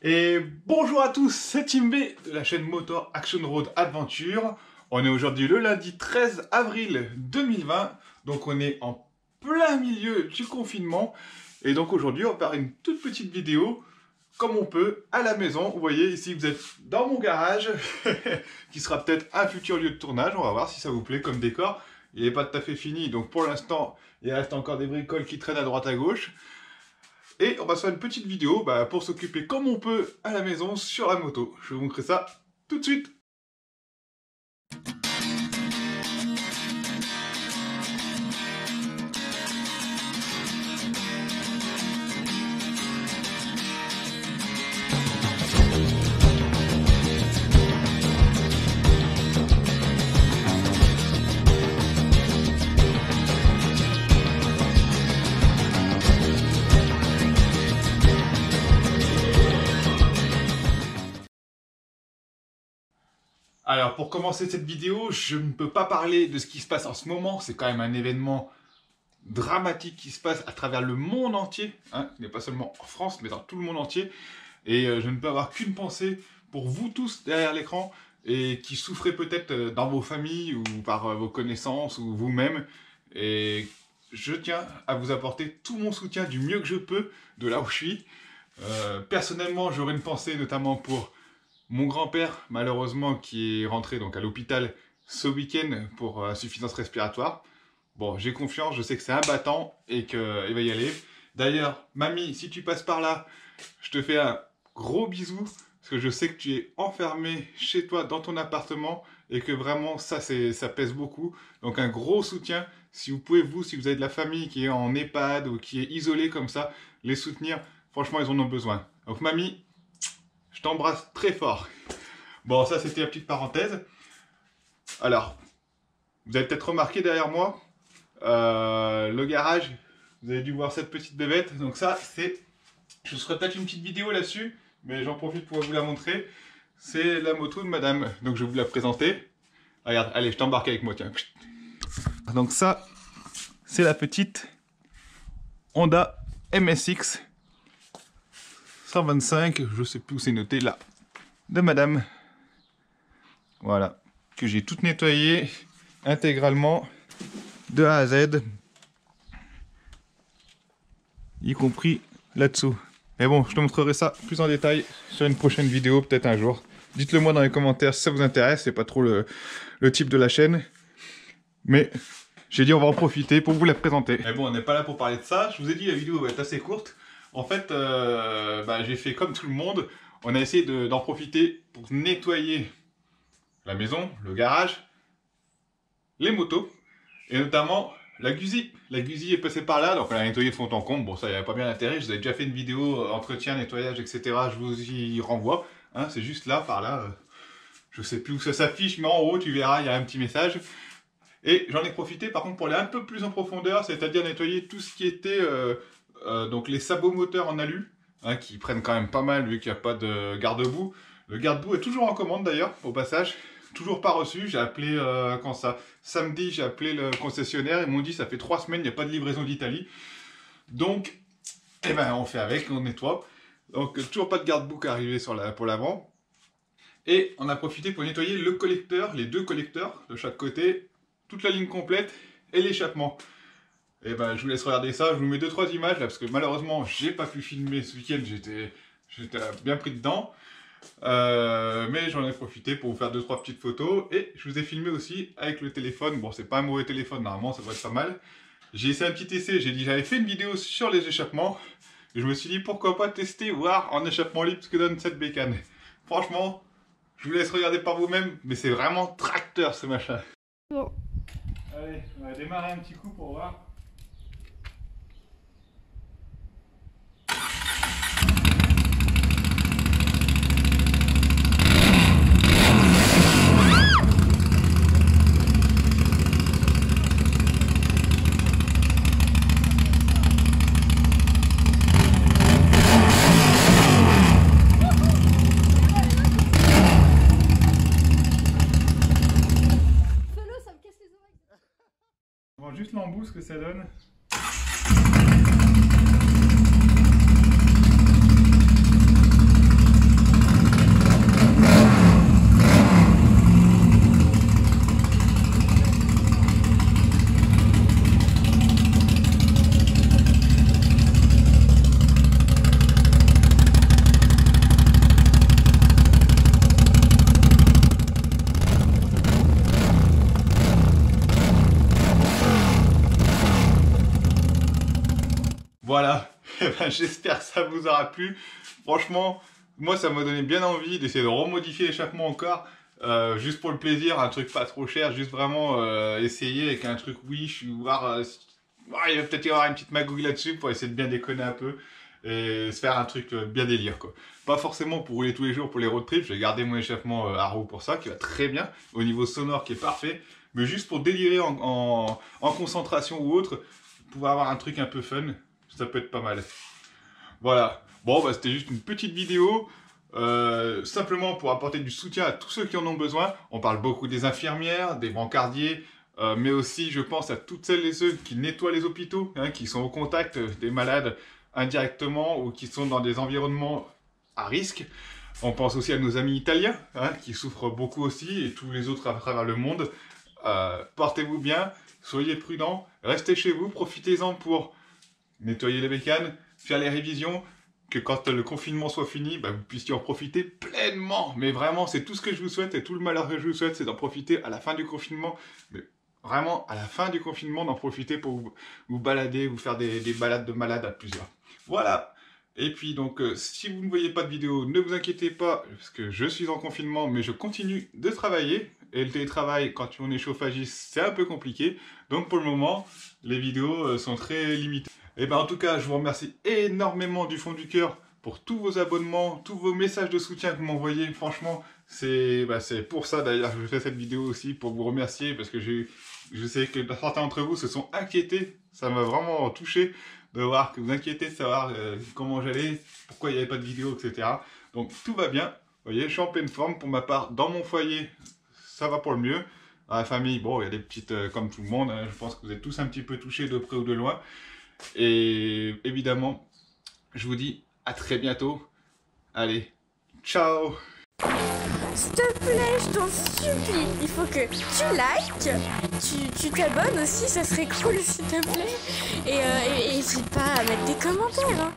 Et bonjour à tous, c'est Team B de la chaîne Motor Action Road Adventure. On est aujourd'hui le lundi 13 avril 2020, donc on est en plein milieu du confinement. Et donc aujourd'hui on va faire une toute petite vidéo, comme on peut, à la maison. Vous voyez ici vous êtes dans mon garage, qui sera peut-être un futur lieu de tournage. On va voir si ça vous plaît comme décor. Il n'est pas tout à fait fini, donc pour l'instant il reste encore des bricoles qui traînent à droite à gauche. Et on va se faire une petite vidéo pour s'occuper comme on peut à la maison sur la moto. Je vais vous montrer ça tout de suite. Alors pour commencer cette vidéo, je ne peux pas parler de ce qui se passe en ce moment. C'est quand même un événement dramatique qui se passe à travers le monde entier. Il n'est pas seulement en France, mais dans tout le monde entier. Et je ne peux avoir qu'une pensée pour vous tous derrière l'écran et qui souffrez peut-être dans vos familles ou par vos connaissances ou vous-même. Et je tiens à vous apporter tout mon soutien du mieux que je peux de là où je suis. Personnellement, j'aurais une pensée notamment pour mon grand-père, malheureusement, qui est rentré donc à l'hôpital ce week-end pour insuffisance respiratoire. Bon, j'ai confiance, je sais que c'est un battant et qu'il va y aller. D'ailleurs, mamie, si tu passes par là, je te fais un gros bisou, parce que je sais que tu es enfermé chez toi, dans ton appartement, et que vraiment, ça pèse beaucoup. Donc un gros soutien, si vous pouvez, si vous avez de la famille qui est en EHPAD ou qui est isolée comme ça, les soutenir, franchement, ils en ont besoin. Donc mamie, je t'embrasse très fort. Bon, ça c'était la petite parenthèse. Alors, vous avez peut-être remarqué derrière moi, le garage, vous avez dû voir cette petite bébête. Donc ça, je ferai peut-être une petite vidéo là-dessus, mais j'en profite pour vous la montrer. C'est la moto de madame, donc je vais vous la présenter. Regarde, allez, je t'embarque avec moi, tiens. Donc ça, c'est la petite Honda MSX 125, je sais plus où c'est noté là, de madame. Voilà, que j'ai toute nettoyée intégralement de A à Z, y compris là-dessous. Mais bon, je te montrerai ça plus en détail sur une prochaine vidéo, peut-être un jour. Dites-le moi dans les commentaires si ça vous intéresse, c'est pas trop le type de la chaîne. Mais j'ai dit on va en profiter pour vous la présenter. Mais bon, on n'est pas là pour parler de ça, je vous ai dit la vidéo va être assez courte. En fait, j'ai fait comme tout le monde, on a essayé d'en profiter pour nettoyer la maison, le garage, les motos, et notamment la Guzzi. La Guzzi est passée par là, donc on a nettoyé de fond en comble. Bon, ça, il n'y avait pas bien d'intérêt, je vous avais déjà fait une vidéo entretien, nettoyage, etc. Je vous y renvoie, c'est juste là, par là. Je sais plus où ça s'affiche, mais en haut, tu verras, il y a un petit message. Et j'en ai profité, par contre, pour aller un peu plus en profondeur, c'est-à-dire nettoyer tout ce qui était... donc les sabots moteurs en alu, qui prennent quand même pas mal vu qu'il n'y a pas de garde-boue. Le garde-boue est toujours en commande d'ailleurs, au passage. Toujours pas reçu, j'ai appelé, samedi j'ai appelé le concessionnaire, ils m'ont dit ça fait 3 semaines, il n'y a pas de livraison d'Italie. Donc, on fait avec, on nettoie. Donc toujours pas de garde-boue qui est arrivé pour l'avant. Et on a profité pour nettoyer le collecteur, les 2 collecteurs de chaque côté, toute la ligne complète et l'échappement. Et je vous laisse regarder ça, je vous mets 2-3 images là, parce que malheureusement j'ai pas pu filmer ce week-end, j'étais bien pris dedans. Mais j'en ai profité pour vous faire 2-3 petites photos, et je vous ai filmé aussi avec le téléphone. Bon, c'est pas un mauvais téléphone, normalement ça va être pas mal. J'ai essayé un petit essai, j'avais fait une vidéo sur les échappements, et je me suis dit pourquoi pas tester, voir en échappement libre ce que donne cette bécane. Franchement, je vous laisse regarder par vous-même, mais c'est vraiment tracteur ce machin. Bon. Allez, on va démarrer un petit coup pour voir. Juste l'embout, ce que ça donne. ben, j'espère que ça vous aura plu. Franchement, moi ça m'a donné bien envie d'essayer de remodifier l'échappement encore. Juste pour le plaisir, un truc pas trop cher, juste vraiment essayer avec un truc wish, voir il va peut-être y avoir une petite magouille là-dessus pour essayer de bien déconner un peu et se faire un truc bien délire quoi. Pas forcément pour rouler tous les jours pour les road trips, j'ai gardé mon échappement à roue pour ça qui va très bien, au niveau sonore qui est parfait, mais juste pour délirer en concentration ou autre, pouvoir avoir un truc un peu fun, ça peut être pas mal. Voilà, bon bah c'était juste une petite vidéo. Simplement pour apporter du soutien à tous ceux qui en ont besoin. On parle beaucoup des infirmières, des brancardiers, mais aussi je pense à toutes celles et ceux qui nettoient les hôpitaux, hein, qui sont au contact des malades indirectement ou qui sont dans des environnements à risque. On pense aussi à nos amis italiens, hein, qui souffrent beaucoup aussi, et tous les autres à travers le monde. Portez-vous bien, soyez prudents, restez chez vous, profitez-en pour nettoyer les bécanes, faire les révisions, que quand le confinement soit fini, bah, vous puissiez en profiter pleinement. Mais vraiment, c'est tout ce que je vous souhaite et tout le malheur que je vous souhaite, c'est d'en profiter à la fin du confinement. Mais vraiment, à la fin du confinement, d'en profiter pour vous balader, vous faire des balades de malades à plusieurs. Voilà. Et puis donc, si vous ne voyez pas de vidéo, ne vous inquiétez pas, parce que je suis en confinement, mais je continue de travailler. Et le télétravail, quand on est chauffagiste, c'est un peu compliqué. Donc pour le moment, les vidéos sont très limitées. Et ben en tout cas, je vous remercie énormément du fond du cœur pour tous vos abonnements, tous vos messages de soutien que vous m'envoyez. Franchement, c'est pour ça d'ailleurs que je fais cette vidéo aussi, pour vous remercier, parce que je sais que certains d'entre vous se sont inquiétés. Ça m'a vraiment touché de voir que vous inquiétez de savoir comment j'allais, pourquoi il n'y avait pas de vidéo, etc. Donc tout va bien. Vous voyez, je suis en pleine forme pour ma part. Dans mon foyer, ça va pour le mieux. Dans la famille, bon, il y a des petites, comme tout le monde, hein, je pense que vous êtes tous un petit peu touchés de près ou de loin. Et évidemment, je vous dis à très bientôt. Allez, ciao! S'il te plaît, je t'en supplie, il faut que tu likes, tu t'abonnes aussi, ça serait cool s'il te plaît. Et n'hésite pas à mettre des commentaires, hein.